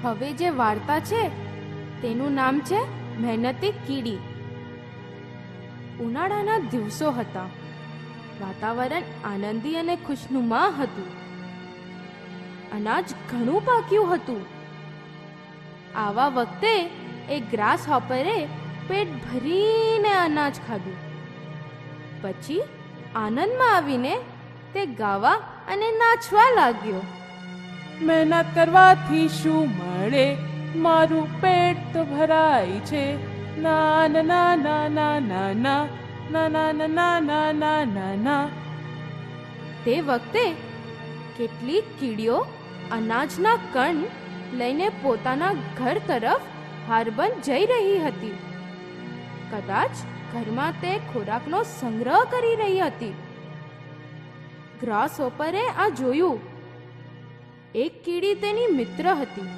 હવે જે વાર્તા છે તેનું નામ છે મહેનતી કીડી. ઉનાળાના દિવસો હતા. વાતાવરણ આનંદી અને ખુશનુમા હતું. અનાજ ઘણું પાક્યું હતું. આવા વખતે એક ગ્રાસ હોપરે પેટ ભરીને અનાજ ખાધું. પછી આનંદમાં આવીને તે ગાવા અને નાચવા લાગ્યો. મહેનત કરવાથી શું મળે, મારું પેટ તો ભરાય છે. ના ના ના ના ના ના ના ના ના ના ના ના ના ના ના. તે વખતે કેટલીક કીડીઓ અનાજના કણ લઈને પોતાના ઘર તરફ હારબંધ જઈ રહી હતી. કદાચ ઘરમાં તે ખોરાકનો સંગ્રહ કરી રહી હતી. ગ્રાસહોપરે આ જોયું. એક કીડી તેની મિત્ર હતી.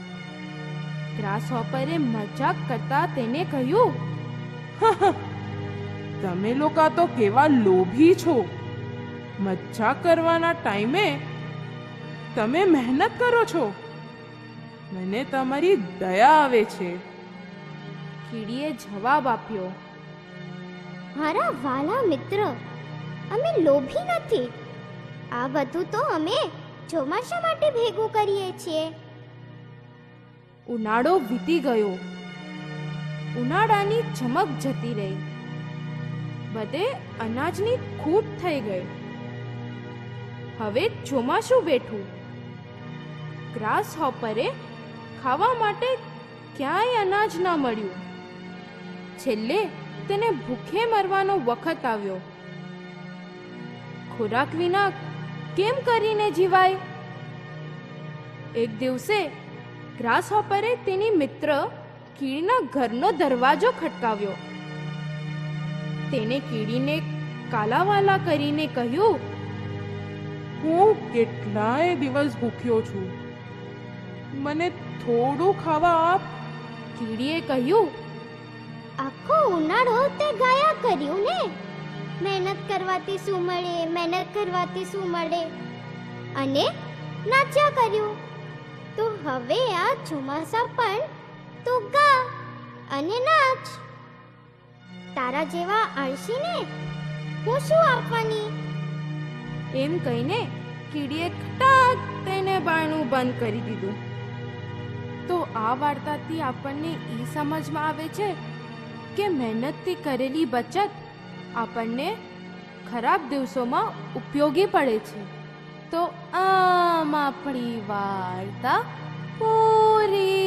ગ્રાસહોપરે મજાક કરતા તેને કહ્યું, તમે લોકો તો કેવા લોભી છો. મજાક કરવાના ટાઈમે તમે મહેનત કરો છો. મને તમારી દયા આવે છે. કીડીએ જવાબ આપ્યો, મારા વાલા મિત્ર, અમે લોભી નથી. આ બધું તો અમે ચોમાસા માટે ભેગું કરીએ છીએ. ઉનાળો વીતી ગયો. ઉનાળાની ચમક જતી રહી. બધે અનાજની ખૂટ થઈ ગઈ. હવે ચોમાસું બેઠું. ગ્રાસહોપરે ખાવા માટે ક્યાંય અનાજ ન મળ્યું. છેલ્લે તેને ભૂખે મરવાનો વખત આવ્યો. ખોરાક વિના કેમ કરીને જીવાય? એક દિવસે ગ્રાસહોપરે તેની મિત્ર કીડીના ઘરનો દરવાજો ખટકાવ્યો. તેને કીડીને કાલાવાલા કરીને કહ્યું, હું કેટલાય દિવસ ભૂખ્યો છું. મને થોડું ખાવા આપ. કીડીએ કહ્યું, આખો ઉનાળો તે ગાયા કર્યું ને, મહેનત કરવાથી શું મળે, મહેનત કરવાથી શું મળે, અને નાચ્યા કર્યું. તો હવે આ ચોમાસા પણ તું ગા અને નાચ. તારા જેવા આળસીને હું શું આપવાની? એમ કહીને કીડીએ ખટાક તેને બારણું બંધ કરી દીધું. તો આ વાર્તાથી આપણને એ સમજમાં આવે છે કે મહેનતથી કરેલી બચત આપણને ખરાબ દિવસોમાં ઉપયોગી પડે છે. તો આમ આપણી વાર્તા પૂરી.